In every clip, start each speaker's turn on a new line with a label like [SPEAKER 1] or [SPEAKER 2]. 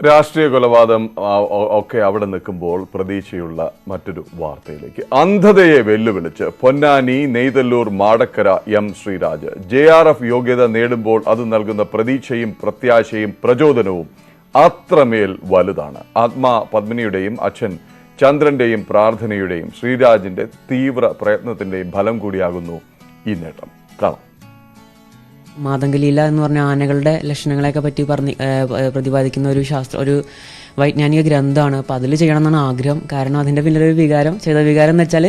[SPEAKER 1] രാഷ്ട്രീയ കൊലപാതകം ഒക്കെ അവിടെ നിൽക്കുമ്പോൾ പ്രതീക്ഷയുള്ള മറ്റൊരു വാർത്തയിലേക്ക്. അന്ധതയെ വെല്ലുവിളിച്ച് പൊന്നാനി, നെയ്തല്ലൂർ, മാടക്കര എം ശ്രീരാജ് JRF യോഗ്യത നേടുമ്പോൾ അത് നൽകുന്ന പ്രതീക്ഷയും പ്രത്യാശയും പ്രചോദനവും അത്രമേൽ വലുതാണ്. ആത്മാ പത്മിനിയുടെയും അച്ഛൻ ചന്ദ്രന്റെയും പ്രാർത്ഥനയുടെയും ശ്രീരാജിന്റെ തീവ്ര പ്രയത്നത്തിന്റെയും ഫലം കൂടിയാകുന്നു ഈ നേട്ടം. കാണാം.
[SPEAKER 2] മാതംഗലീല എന്ന് പറഞ്ഞ ആനകളുടെ ലക്ഷണങ്ങളെയൊക്കെ പറ്റി പ്രതിപാദിക്കുന്ന ഒരു വൈജ്ഞാനിക ഗ്രന്ഥമാണ്. അപ്പോൾ അതിൽ ചെയ്യണം എന്നാണ് ആഗ്രഹം. കാരണം അതിൻ്റെ പിന്നിലൊരു വികാരം എന്ന് വെച്ചാൽ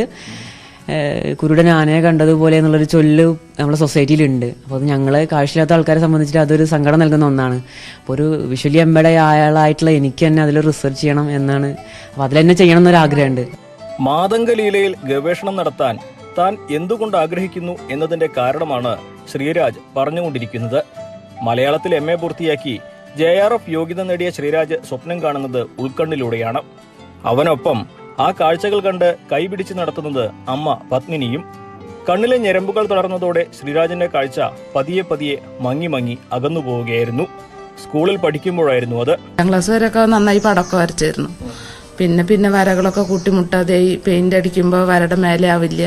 [SPEAKER 2] കുരുടൻ ആനയെ കണ്ടതുപോലെ എന്നുള്ളൊരു ചൊല്ല് നമ്മുടെ സൊസൈറ്റിയിലുണ്ട്. അപ്പോൾ അത് ഞങ്ങളെ കാഴ്ചയില്ലാത്ത ആൾക്കാരെ സംബന്ധിച്ചിട്ട് അതൊരു സങ്കടം നൽകുന്ന ഒന്നാണ്. അപ്പോൾ ഒരു വിഷ്വലി എംബേർഡ് ആളായിട്ടുള്ള എനിക്ക് തന്നെ അതിൽ റിസർച്ച് ചെയ്യണം എന്നാണ്. അപ്പോൾ അതിൽ തന്നെ ചെയ്യണം എന്നൊരാഗ്രഹമുണ്ട്.
[SPEAKER 3] മാതംഗലീലയിൽ ഗവേഷണം നടത്താൻ താൻ എന്തുകൊണ്ട് ആഗ്രഹിക്കുന്നു എന്നതിന്റെ കാരണമാണ് ശ്രീരാജ് പറഞ്ഞുകൊണ്ടിരിക്കുന്നത്. മലയാളത്തിൽ MA പൂർത്തിയാക്കി JRF യോഗ്യത നേടിയ ശ്രീരാജ് സ്വപ്നം കാണുന്നത് ഉൾക്കണ്ണിലൂടെയാണ്. അവനൊപ്പം ആ കാഴ്ചകൾ കണ്ട് കൈപിടിച്ച് നടത്തുന്നത് അമ്മ പത്മിനിയും. കണ്ണിലെ ഞരമ്പുകൾ തളർന്നതോടെ ശ്രീരാജിന്റെ കാഴ്ച പതിയെ പതിയെ മങ്ങി അകന്നു പോവുകയായിരുന്നു. സ്കൂളിൽ പഠിക്കുമ്പോഴായിരുന്നു അത്.
[SPEAKER 4] 10ാം ക്ലാസ് വരെയൊക്കെ നന്നായി പടക്കം വരച്ചിരുന്നു. പിന്നെ വരകളൊക്കെ കൂട്ടിമുട്ടാതെ പെയിന്റ് അടിക്കുമ്പോൾ വരയുടെ മേലെ ആവില്ല.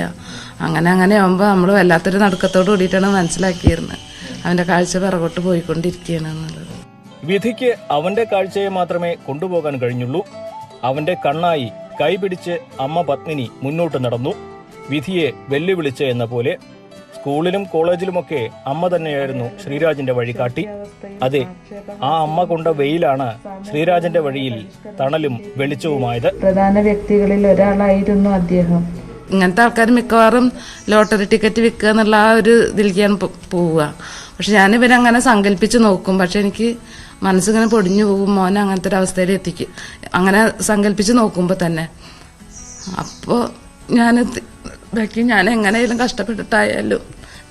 [SPEAKER 4] അങ്ങനെ ആകുമ്പോൾ നമ്മൾ വല്ലാത്തൊരു നടുക്കത്തോട് കൂടിയിട്ടാണ് മനസ്സിലാക്കിയിരുന്നത് അവന്റെ കാഴ്ച പിറകോട്ട് പോയിക്കൊണ്ടിരിക്കുകയാണ് എന്നുള്ളത്.
[SPEAKER 3] വിധിക്ക് അവന്റെ കാഴ്ചയെ മാത്രമേ കൊണ്ടുപോകാൻ കഴിഞ്ഞുള്ളൂ. അവന്റെ കണ്ണായി കൈപിടിച്ച് അമ്മ പത്മിനി മുന്നോട്ട് നടന്നു, വിധിയെ വെല്ലുവിളിച്ച് എന്ന പോലെ. സ്കൂളിലും കോളേജിലുമൊക്കെ അമ്മ തന്നെയായിരുന്നു ശ്രീരാജിന്റെ വഴികാട്ടി. അതെ, ആ അമ്മ കൊണ്ട വെയിലാണ് ശ്രീരാജിന്റെ വഴിയിൽ തണലും വെളിച്ചവുമായത്.
[SPEAKER 5] പ്രധാന വ്യക്തികളിൽ ഒരാളായിരുന്നു അദ്ദേഹം.
[SPEAKER 4] ഇങ്ങനത്തെ ആൾക്കാർ മിക്കവാറും ലോട്ടറി ടിക്കറ്റ് വിൽക്കുക എന്നുള്ള ആ ഒരു ഇതിലേക്കാണ് പോവുക. പക്ഷെ ഞാൻ ഇവരങ്ങനെ സങ്കല്പിച്ച് നോക്കും. പക്ഷെ എനിക്ക് മനസ്സിങ്ങനെ പൊടിഞ്ഞു പോകും, മോനെ അങ്ങനത്തെ ഒരു അവസ്ഥയിൽ എത്തിക്കും. അങ്ങനെ സങ്കല്പിച്ച് നോക്കുമ്പോൾ തന്നെ അപ്പോൾ ഞാൻ എങ്ങനെയായാലും കഷ്ടപ്പെട്ടിട്ടായാലും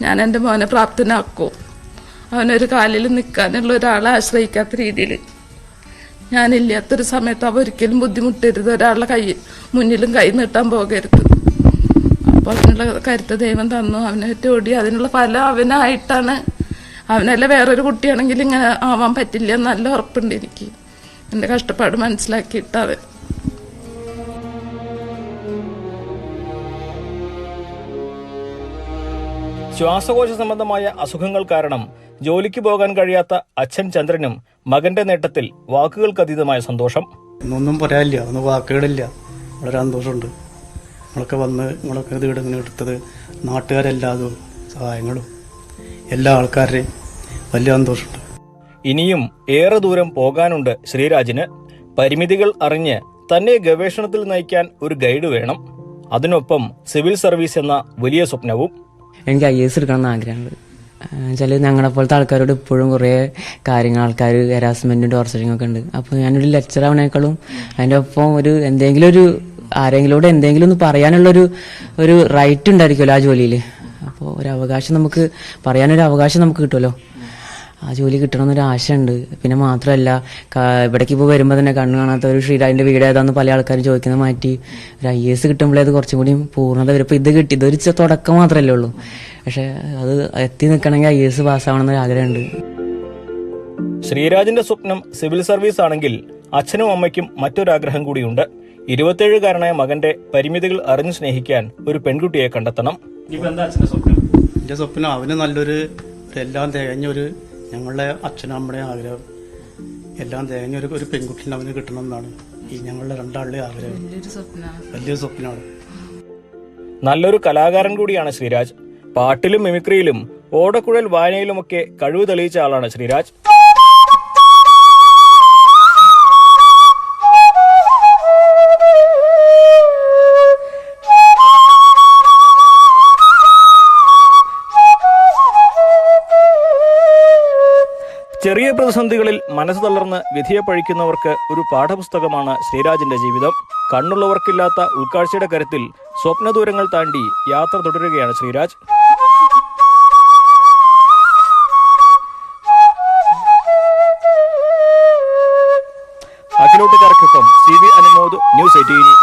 [SPEAKER 4] ഞാൻ എൻ്റെ മോനെ പ്രാപ്തനാക്കും. അവനൊരു കാലിൽ നിൽക്കാനുള്ള ഒരാളെ ആശ്രയിക്കാത്ത രീതിയിൽ ഞാനില്ലാത്തൊരു സമയത്ത് അവ ഒരിക്കലും ബുദ്ധിമുട്ടരുത്, ഒരാളുടെ മുന്നിലും കൈ നീട്ടാൻ പോകരുത്. അപ്പോൾ അതിനുള്ള കരുത്ത് ദൈവം തന്നു. അവനെ ഓടി അതിനുള്ള ഫലം അവനായിട്ടാണ്. അവനല്ല വേറൊരു കുട്ടിയാണെങ്കിൽ ഇങ്ങനെ ആവാൻ പറ്റില്ല, നല്ല ഉറപ്പുണ്ട് എനിക്ക്. എൻ്റെ കഷ്ടപ്പാട് മനസ്സിലാക്കിയിട്ടവൻ.
[SPEAKER 3] ശ്വാസകോശ സംബന്ധമായ അസുഖങ്ങൾ കാരണം ജോലിക്ക് പോകാൻ കഴിയാത്ത അച്ഛൻ ചന്ദ്രനും മകന്റെ നേട്ടത്തിൽ വാക്കുകൾക്കതീതമായ സന്തോഷം.
[SPEAKER 6] ഒന്നും പറയാനില്ല, ഒന്നും വാക്കുകളില്ല. വളരെ സന്തോഷമുണ്ട്. നിങ്ങളൊക്കെ വന്ന് നിങ്ങളൊക്കെ ഇത് ഇങ്ങനെ എടുത്തത് നാട്ടുകാരെല്ലാതും സഹായങ്ങളും എല്ലാ ആൾക്കാരുടെയും വലിയ സന്തോഷമുണ്ട്.
[SPEAKER 3] ഇനിയും ഏറെ ദൂരം പോകാനുണ്ട് ശ്രീരാജിന്. പരിമിതികൾ അറിഞ്ഞ് തന്നെ ഗവേഷണത്തിൽ നയിക്കാൻ ഒരു ഗൈഡ് വേണം. അതിനൊപ്പം സിവിൽ സർവീസ് എന്ന വലിയ സ്വപ്നവും.
[SPEAKER 2] എനിക്ക് IAS എടുക്കണം എന്ന് ആഗ്രഹമുണ്ട്. വെച്ചാൽ ഞങ്ങളെപ്പോലത്തെ ആൾക്കാരോട് ഇപ്പോഴും കുറേ ആൾക്കാർ ഹരാസ്മെൻറ്റും ടോർച്ചറിങ് ഒക്കെ ഉണ്ട്. അപ്പോൾ ഞാനൊരു ലെക്ചർ ആവണേക്കാളും അതിൻ്റെ ഒപ്പം ആരെങ്കിലോട് എന്തെങ്കിലും ഒന്ന് പറയാനുള്ളൊരു റൈറ്റ് ഉണ്ടായിരിക്കുമല്ലോ ആ ജോലിയിൽ. അപ്പോൾ ഒരു അവകാശം പറയാനൊരു അവകാശം നമുക്ക് കിട്ടുമല്ലോ. ആ ജോലി കിട്ടണമെന്നൊരു ആശയുണ്ട്. പിന്നെ മാത്രമല്ല, ഇവിടേക്ക് ഇപ്പോൾ വരുമ്പോൾ തന്നെ കണ്ണു കാണാത്ത ഒരു ശ്രീരാജിൻ്റെ വീട് ഏതാണെന്ന് പല ആൾക്കാരും ചോദിക്കുന്നത് മാറ്റി ഒരു IAS കിട്ടുമ്പോഴേ അത് കുറച്ചും കൂടി പൂർണ്ണത വരും. ഇപ്പോൾ ഇത് കിട്ടി, ഇതൊരു തുടക്കം മാത്രമല്ലേ ഉള്ളൂ. പക്ഷെ അത് എത്തി നിൽക്കണമെങ്കിൽ IAS പാസ്സാവണമെന്നൊരു ആഗ്രഹമുണ്ട്.
[SPEAKER 3] ശ്രീരാജിന്റെ സ്വപ്നം സിവിൽ സർവീസ് ആണെങ്കിൽ അച്ഛനും അമ്മയ്ക്കും മറ്റൊരാഗ്രഹം കൂടിയുണ്ട്. 27-കാരനായ മകന്റെ പരിമിതികൾ അറിഞ്ഞു സ്നേഹിക്കാൻ ഒരു പെൺകുട്ടിയെ കണ്ടെത്തണം.
[SPEAKER 6] എന്റെ സ്വപ്നം അവന് നല്ലൊരു എല്ലാം തികഞ്ഞൊരു, ഞങ്ങളുടെ അച്ഛനും അമ്മയുടെയും ആഗ്രഹം എല്ലാം തികഞ്ഞൊരു പെൺകുട്ടിനെ അവന് കിട്ടണം എന്നാണ് ഈ ഞങ്ങളുടെ രണ്ടാളുടെ ആഗ്രഹം. വലിയൊരു സ്വപ്നമാണ്.
[SPEAKER 3] നല്ലൊരു കലാകാരൻ കൂടിയാണ് ശ്രീരാജ്. പാട്ടിലും മിമിക്രിയിലും ഓടക്കുഴൽ വായനയിലുമൊക്കെ കഴിവ് തെളിയിച്ച ആളാണ് ശ്രീരാജ്. ചെറിയ പ്രതിസന്ധികളിൽ മനസ്സ് തളർന്ന് വിധിയെ പഴിക്കുന്നവർക്ക് ഒരു പാഠപുസ്തകമാണ് ശ്രീരാജിന്റെ ജീവിതം. കണ്ണുള്ളവർക്കില്ലാത്ത ഉൾക്കാഴ്ചയുടെ കരുത്തിൽ സ്വപ്നദൂരങ്ങൾ താണ്ടി യാത്ര തുടരുകയാണ് ശ്രീരാജ്. അഖിലോട്ടുകാർക്കൊപ്പം CV Anumod, News 18.